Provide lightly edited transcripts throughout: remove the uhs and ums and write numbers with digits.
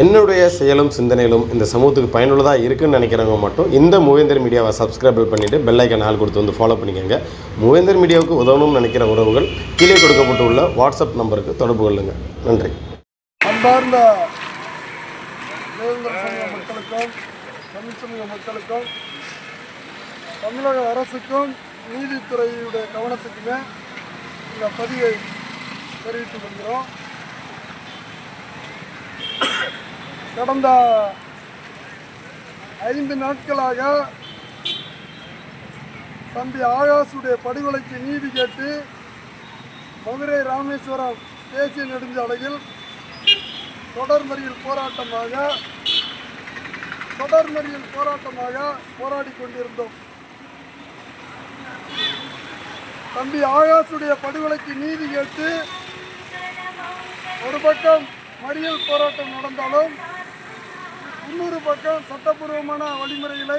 என்னுடைய செயலும் சிந்தனையிலும் இந்த சமூகத்துக்கு பயனுள்ளதாக இருக்குன்னு நினைக்கிறவங்க மட்டும் இந்த மூவேந்தர் மீடியாவை சப்ஸ்கிரைப் பண்ணிவிட்டு பெல் ஐக்கான் ஆல் கொடுத்து வந்து ஃபாலோ பண்ணிக்கோங்க. மூவேந்தர் மீடியாவுக்கு உதவணும்னு நினைக்கிற உறவுகள் கீழே கொடுக்கப்பட்டுள்ள வாட்ஸ்அப் நம்பருக்கு தொடர்பு கொள்ளுங்க. நன்றி. அன்பார்ந்த மூவேந்தர் சமூக மக்களுக்கும் தமிழ் சமூக மக்களுக்கும் தமிழக அரசுக்கும் நீதித்துறையுடைய கவனத்துக்குமே இந்த பதிவை தெரிவித்துக் கொள்கிறோம். கடந்த 5 நாட்களாக தம்பி ஆகாஷுடைய படுகொலைக்கு நீதி கேட்டு மதுரை ராமேஸ்வரம் தேசிய நெடுஞ்சாலையில் தொடர் மறியல் போராட்டமாக போராடி கொண்டிருந்தோம். தம்பி ஆகாஷுடைய படுகொலைக்கு நீதி கேட்டு ஒரு பக்கம் மறியல் போராட்டம் நடந்தாலும் இன்னொரு பக்கம் சட்டப்பூர்வமான வழிமுறைகளை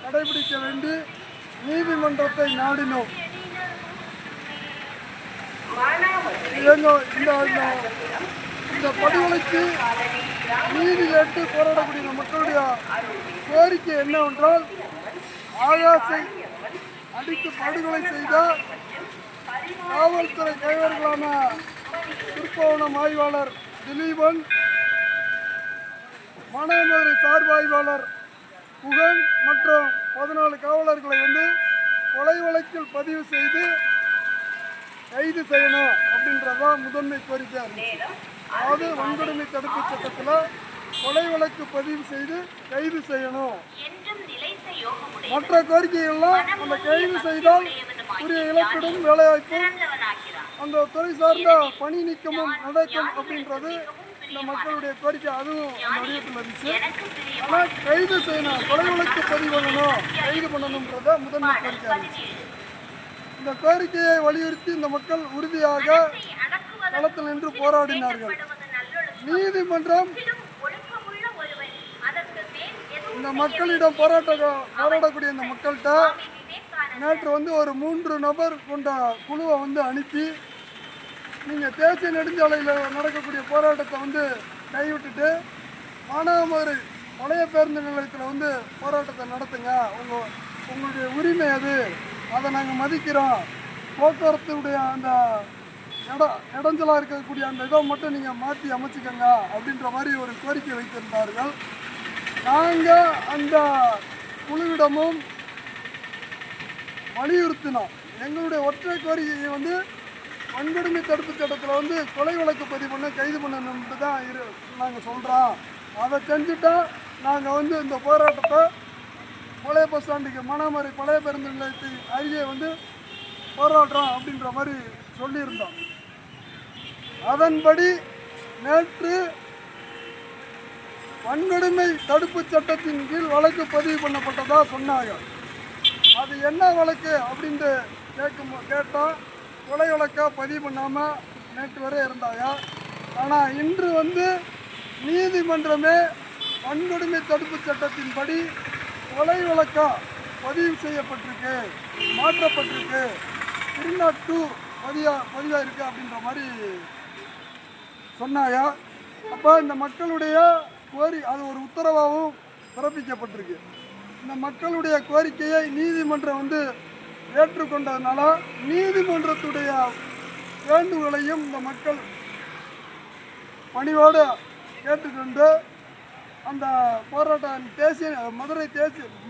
கடைபிடிக்க வேண்டி நீதிமன்றத்தை நாடினோம். இந்த படுகொலைக்கு நீதி கேட்டு போராடக்கூடிய மக்களுடைய கோரிக்கை என்னவென்றால், ஆகாஷை அடித்து படுகொலை செய்த காவல்துறை கைவர்களான திருப்பவனம் ஆய்வாளர் திலீபன், மானாமதுரை சார்பு ஆய்வாளர் புகழ் மற்றும் 14 காவலர்களை கொலை வழக்கில் பதிவு செய்து கைது செய்யணும் அப்படின்றதான் முதன்மை கோரிக்கையாக இருந்துச்சு. அதாவது வன்கொடுமை தடுப்பு சட்டத்தில் கொலை வழக்கு பதிவு செய்து கைது செய்யணும். மற்ற கோரிக்கைகள்லாம் அந்த கைது செய்தால் உரிய இழப்பீடும் வேலைவாய்ப்பும் அந்த துறை சார்ந்த பணி நீக்கமும் நடக்கும் அப்படின்றது இந்த மக்களுடைய கோரிக்கை. அதுவும் அந்த வடிவத்தில் இருந்துச்சு. ஆனால் கைது செய்யணும், கொலை வழக்கு பதிவு பண்ணணும், கைது பண்ணணுன்றத முதன்மை கோரிக்கையாக இருந்துச்சு. இந்த கோரிக்கையை வலியுறுத்தி இந்த மக்கள் உறுதியாக களத்தில் நின்று போராடினார்கள். நீதிமன்றம் இந்த மக்களிடம் போராடக்கூடிய இந்த மக்கள்கிட்ட நேற்று ஒரு 3 நபர் கொண்ட குழுவை அனுப்பி, நீங்கள் தேசிய நெடுஞ்சாலையில் நடக்கக்கூடிய போராட்டத்தை கைவிட்டுட்டு மானாமதுரை பழைய பேருந்து நிலையத்தில் போராட்டத்தை நடத்துங்க, உங்களுடைய உரிமை அது, அதை நாங்கள் மதிக்கிறோம். போக்குவரத்துடைய அந்த இடைஞ்சலாக இருக்கக்கூடிய அந்த இதை மட்டும் நீங்கள் மாற்றி அமைச்சிக்கங்க அப்படின்ற மாதிரி ஒரு கோரிக்கை வைத்திருந்தார்கள். நாங்கள் அந்த குழுவிடமும் வலியுறுத்தினோம். எங்களுடைய ஒற்றை கோரிக்கையை வன்கொடுமை தடுப்பு சட்டத்தில் கொலை வழக்கு பதிவு பண்ண கைது பண்ணணும்னு தான் நாங்கள் சொல்கிறோம். அதை செஞ்சுட்டா நாங்கள் இந்த போராட்டத்தை பழைய பஸ் ஸ்டாண்டுக்கு மானாமதுரை பழைய பேருந்து நிலையத்தை அருகே போராடுறோம் அப்படின்ற மாதிரி சொல்லியிருந்தோம். அதன்படி நேற்று வன்கொடுமை தடுப்பு சட்டத்தின் கீழ் வழக்கு பதிவு பண்ணப்பட்டதாக சொன்னாங்க. அது என்ன வழக்கு அப்படின்ட்டு கேட்டால் கொலை வழக்காக பதிவு பண்ணாமல் நேற்று வரை இருந்தாங்க. ஆனால் இன்று நீதிமன்றமே வன்கொடுமை தடுப்பு சட்டத்தின்படி கொலை வழக்காக பதிவு செய்யப்பட்டிருக்கு, மாற்றப்பட்டிருக்கு, 302 பதிவாக இருக்குது அப்படின்ற மாதிரி சொன்னாங்க. அப்போ இந்த மக்களுடைய அது ஒரு உத்தரவாகவும் பிறப்பிக்கப்பட்டிருக்கு. இந்த மக்களுடைய கோரிக்கையை நீதிமன்றம் ஏற்றுக்கொண்டதுனால நீதிமன்றத்துடைய வேண்டுகோளையும் இந்த மக்கள் பணிவோடு கேட்டுக்கொண்டு அந்த போராட்டம்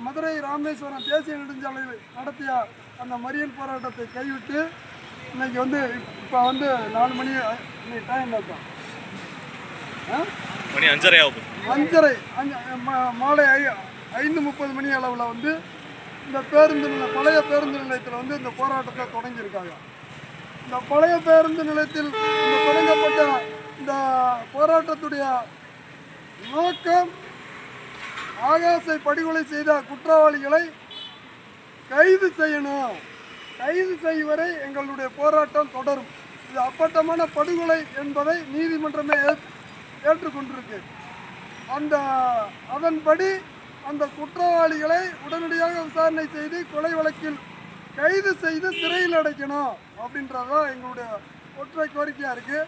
மதுரை ராமேஸ்வரம் தேசிய நெடுஞ்சாலையில் நடத்திய அந்த மறியல் போராட்டத்தை கைவிட்டு இன்னைக்கு இப்போ 4 மணி டைம் இருக்கும், மணி 5:30 ஆகும். 5:30 மாலை 5:30 மணி அளவில் இந்த பழைய பேருந்து நிலையத்தில் இந்த போராட்டத்தை தொடங்கியிருக்காங்க. இந்த பழைய பேருந்து நிலையத்தில் தொடங்கப்பட்ட இந்த போராட்டத்துடைய நோக்கம், ஆகாஷை படுகொலை செய்த குற்றவாளிகளை கைது செய்யணும். கைது செய்யும் வரை எங்களுடைய போராட்டம் தொடரும். இது அப்பட்டமான படுகொலை என்பதை நீதிமன்றமே ஏற்றுக்கொண்டிருக்கு. அதன்படி அந்த குற்றவாளிகளை உடனடியாக விசாரணை செய்து கொலை வழக்கில் கைது செய்து சிறையில் அடைக்கணும் அப்படின்றதான் எங்களுடைய ஒற்றை கோரிக்கையாக இருக்குது.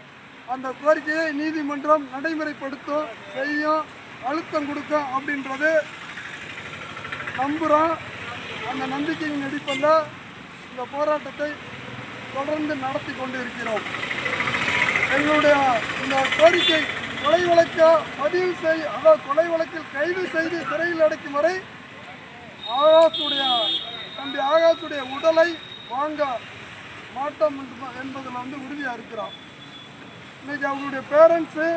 அந்த கோரிக்கையை நீதிமன்றம் நடைமுறைப்படுத்தும், செய்யும், அழுத்தம் கொடுக்கும் அப்படின்றது நம்புகிறோம். அந்த நம்பிக்கையின் அடிப்படையில் இந்த போராட்டத்தை தொடர்ந்து நடத்தி கொண்டு இருக்கிறோம். எங்களுடைய இந்த கோரிக்கை கொலை வழக்கை பதிவு கொலை வழக்கில் கைது செய்து சிறையில் அடைக்கும் வரை தம்பி ஆகாஷுடைய உடலை வாங்க மாட்டோம் என்பதில் உறுதியாக இருக்கிறோம். இன்னைக்கு அவங்களுடைய பேரண்ட்ஸு,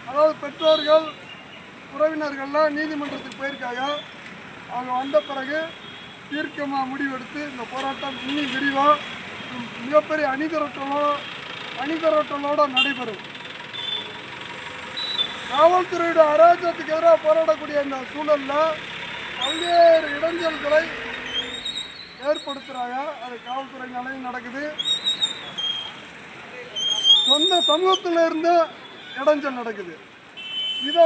அதாவது பெற்றோர்கள், உறவினர்கள்லாம் நீதிமன்றத்துக்கு போயிருக்காங்க. அவங்க வந்த பிறகு தீர்க்கமாக முடிவெடுத்து இந்த போராட்டம் இன்னும் விரிவாக மிகப்பெரிய அணிதிரட்டலோடு நடைபெறும். காவல்துறையோட அராஜகத்துக்கு எதிராக போராடக்கூடிய இந்த சூழலில் பல்வேறு இடைஞ்சல்களை ஏற்படுத்துகிறாங்க. அது காவல்துறையினாலையும் நடக்குது, சொந்த சமூகத்தில் இருந்து இடைஞ்சல் நடக்குது. இதை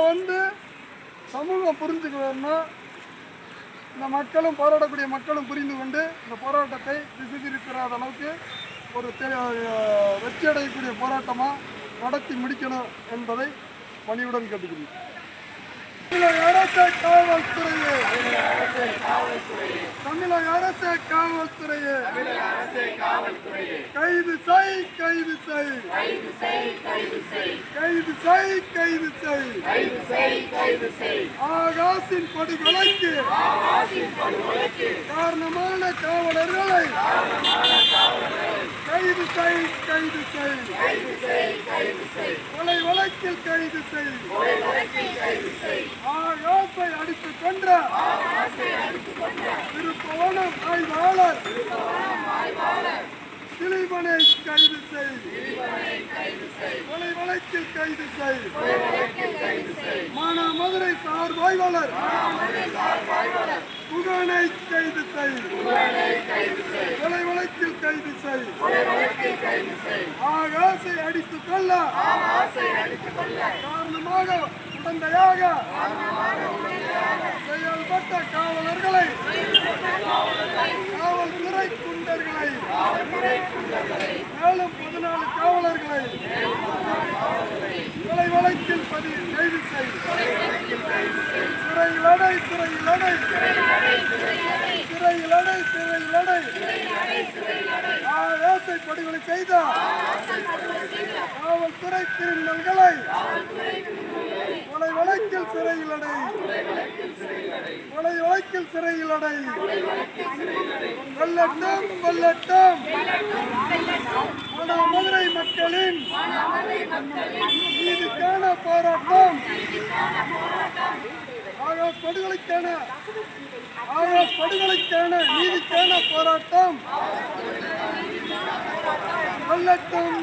சமூகம் புரிஞ்சுக்கணும்னா இந்த மக்களும், போராடக்கூடிய மக்களும் புரிந்து கொண்டு இந்த போராட்டத்தை திசை திருப்பாத அளவுக்கு ஒரு வெற்றி அடையக்கூடிய போராட்டமாக நடத்தி முடிக்கணும் என்பதை பணிவுடன் கேட்டுக்கிறேன். தமிழக அரசு காவல்துறையே, தமிழக அரசு காவல்துறையே, கைது செய், கைது செய், கைது செய், ஆகாஷின் படுகொலைக்கு காரணமான காவலர்களை கைது செய், கொலை வழக்கில் கைது செய், ஆகாஷை அடித்துக் கொன்ற திருப்பவனம் ஆய்வாளர் திலீபனை கைது செய், கொலை வழக்கில் கைது செய், மானாமதுரை சார்பாய்வாளர் புகனை கைது செய், கொலை வழக்கில் கைது செய், ஆகாஷை அடித்துக் கொள்ள காரணமாக உடந்தையாக செயல்பட்ட காவலர்களை, காவல்துறை குண்டர்களை, மேலும் 14 காவலர்களை கொலை வழக்கில் கைது செய், சிறையில் அடை, ஆகாஷை படுகொலை செய்த காவல்துறை கிரிமினல்களை கொலை வழக்கில் சிறையில் அடை, வெல்லட்டும், மதுரை மக்களின் நீதிக்கான போராட்டம், ஆகாஷ் படுகொலைக்கான நீதிக்கான போராட்டம் வெல்லட்டும்.